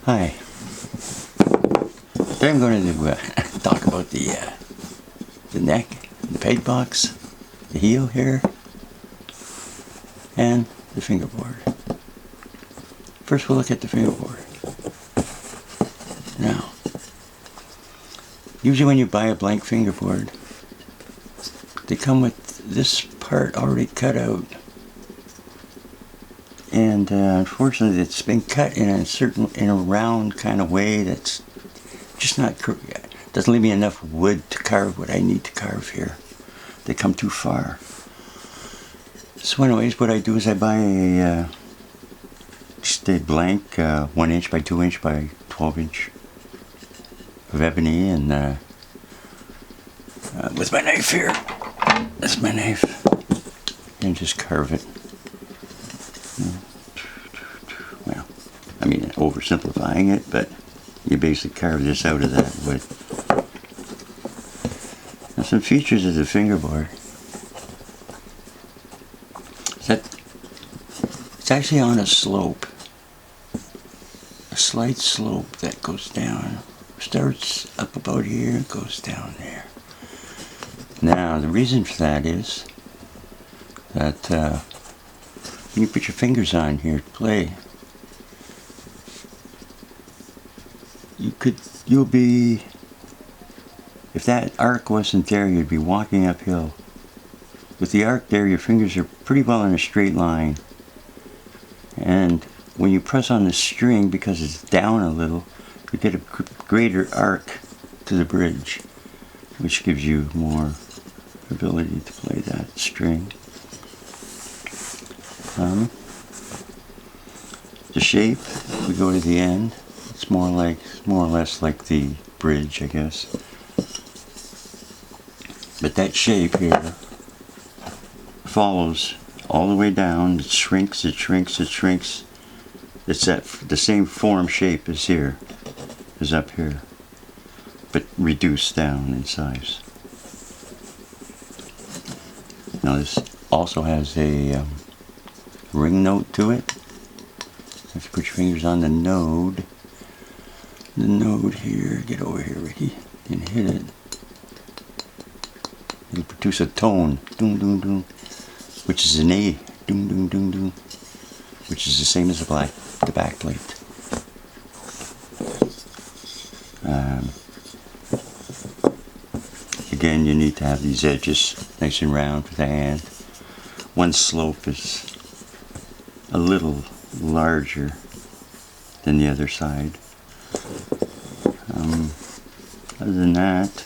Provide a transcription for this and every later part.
Hi. Today I'm going to talk about the neck, the peg box, the heel here, and the fingerboard. First we'll look at the fingerboard. Now, usually when you buy a blank fingerboard, they come with this part already cut out. And unfortunately, it's been cut in a round kind of way that's just not correct. Doesn't leave me enough wood to carve what I need to carve here. They come too far. So anyways, what I do is I buy just a blank 1 inch by 2 inch by 12 inch of ebony, and with my knife here, that's my knife, and just carve it. Well, I mean, oversimplifying it, but you basically carve this out of that wood. Now, some features of the fingerboard. It's actually on a slope, a slight slope that goes down. Starts up about here, goes down there. Now, the reason for that is that when you put your fingers on here to play, you'll be, if that arc wasn't there, you'd be walking uphill. With the arc there, your fingers are pretty well in a straight line. And when you press on the string, because it's down a little, you get a greater arc to the bridge, which gives you more ability to play that string. The shape, if we go to the end, it's more or less like the bridge, I guess. But that shape here follows all the way down. It shrinks, it shrinks, it shrinks. It's the same form shape as here, as up here, but reduced down in size. Now this also has a ring note to it. If you put your fingers on the node here, get over here, Ricky, and hit it. It'll produce a tone, doom doom doom, which is an A, doom doom doom doom, which is the same as the back plate. Again, you need to have these edges nice and round for the hand. One slope is a little larger than the other side. Other than that,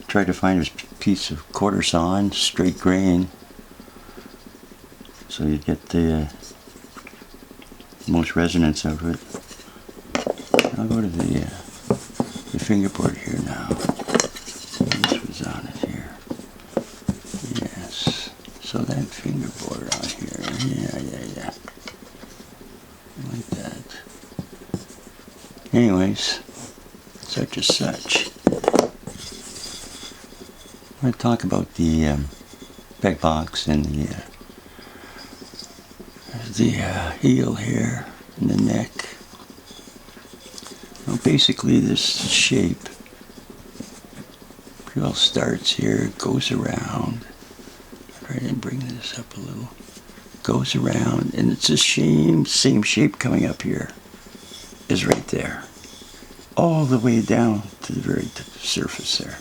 try to find a piece of quarter sawn, straight grain, so you get the most resonance of it. I'll go to the fingerboard here now. This was on it here. Yes. So that fingerboard on here. Yeah. Like that. Anyways, such as such. I'm going to talk about the peg box and the heel here and the neck. Well, basically this shape all starts here, goes around. Try and bring this up a little. Goes around, and it's the same shape coming up here is right there, all the way down to the very surface there.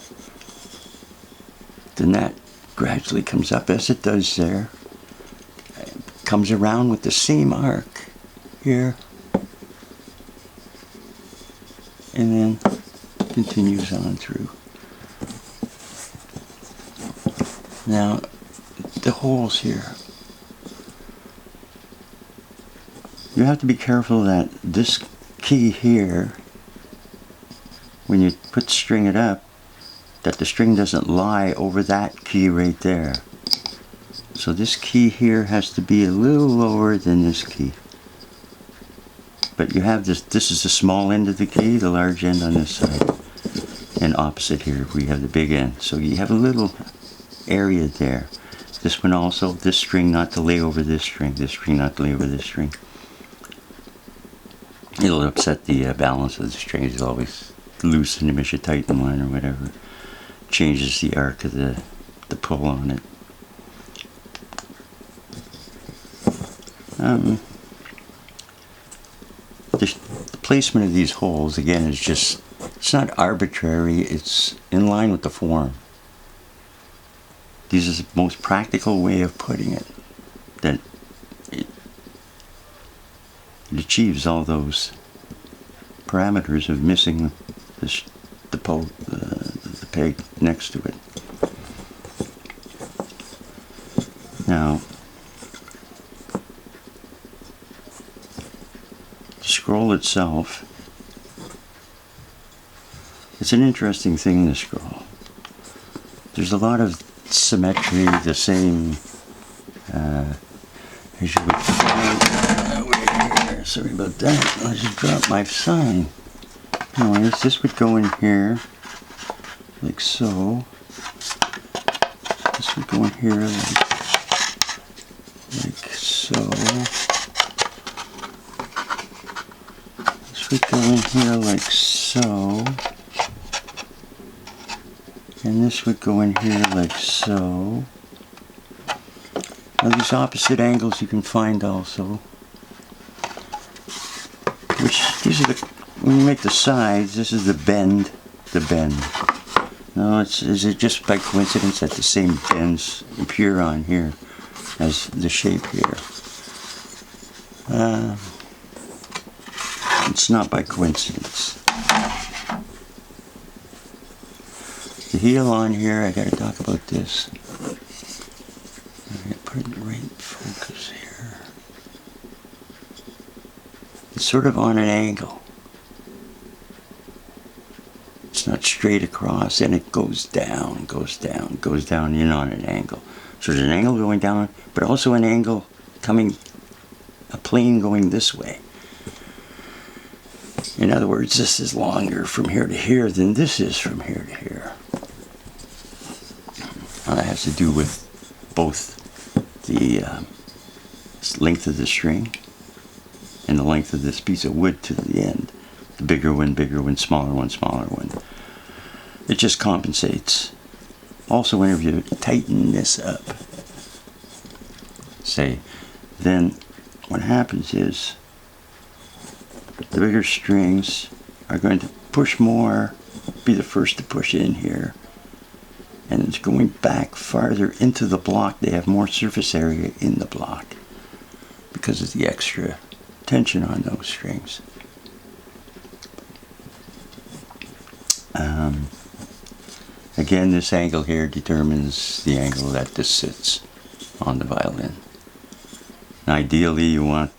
Then that gradually comes up as it does there, comes around with the same arc here, and then continues on through. Now, the holes here, you have to be careful that this key here, when you string it up, that the string doesn't lie over that key right there. So this key here has to be a little lower than this key. But you have this is the small end of the key, the large end on this side. And opposite here, we have the big end. So you have a little area there. This one also, this string not to lay over this string not to lay over this string. it'll upset the balance of the strings. It'll always loosen them as you tighten one or whatever. Changes the arc of the pull on it. The placement of these holes, again, is just, it's not arbitrary, it's in line with the form. This is the most practical way of putting it, that it achieves all those parameters of missing the peg next to it. Now, the scroll itself, it's an interesting thing, the scroll. There's a lot of symmetry, the same as you would find over here. Sorry about that, I just dropped my sign. Anyways, this would go in here like so. This would go in here like so. This would go in here like so. And this would go in here like so. Now these opposite angles you can find also. Which, these are the, when you make the sides, this is the bend. No, is it just by coincidence that the same bends appear on here as the shape here? It's not by coincidence. The heel on here, I gotta talk about this. I'm gonna put it in the right focus here. It's sort of on an angle. It's not straight across, and it goes down, goes down in on an angle. So there's an angle going down, but also an angle coming, a plane going this way. In other words, this is longer from here to here than this is from here to here. Now that has to do with both the length of the string and the length of this piece of wood to the end. The bigger one, smaller one. It just compensates. Also, whenever you tighten this up, say, then what happens is the bigger strings are going to push more, be the first to push in here. And it's going back farther into the block. They have more surface area in the block because of the extra tension on those strings. Again, this angle here determines the angle that this sits on the violin. And ideally, you want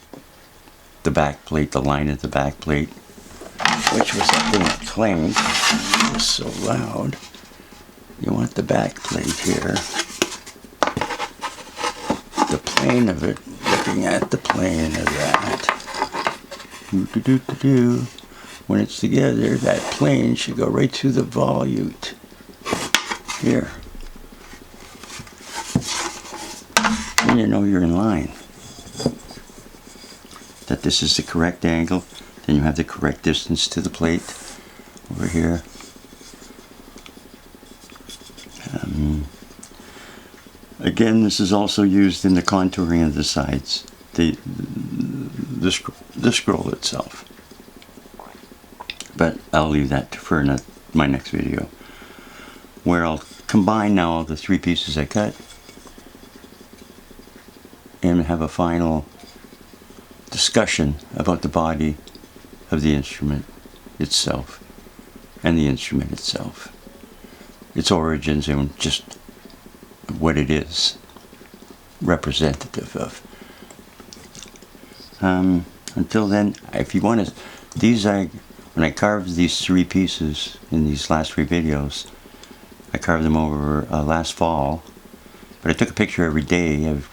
the back plate, the line of the back plate, which was that thing that clanged. It was so loud. You want the back plate here, the plane of it, looking at the plane of that. When it's together, that plane should go right through the volute here. And you know you're in line. That this is the correct angle, then you have the correct distance to the plate over here. Again, this is also used in the contouring of the sides, the scroll itself. But I'll leave that for my next video, where I'll combine now all the three pieces I cut and have a final discussion about the body of the instrument itself and the instrument itself, its origins, and just what it is representative of. Until then, if you want to, when I carved these three pieces in these last three videos, I carved them over last fall, but I took a picture every day of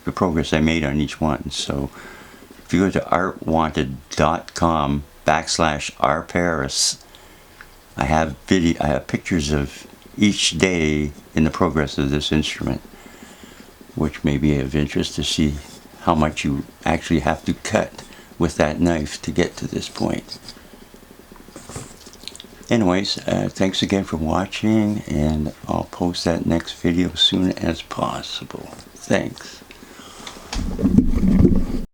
the progress I made on each one. So if you go to artwanted.com/rparis, I have pictures of each day in the progress of this instrument, which may be of interest to see how much you actually have to cut with that knife to get to this point. Anyways, thanks again for watching, and I'll post that next video as soon as possible. Thanks.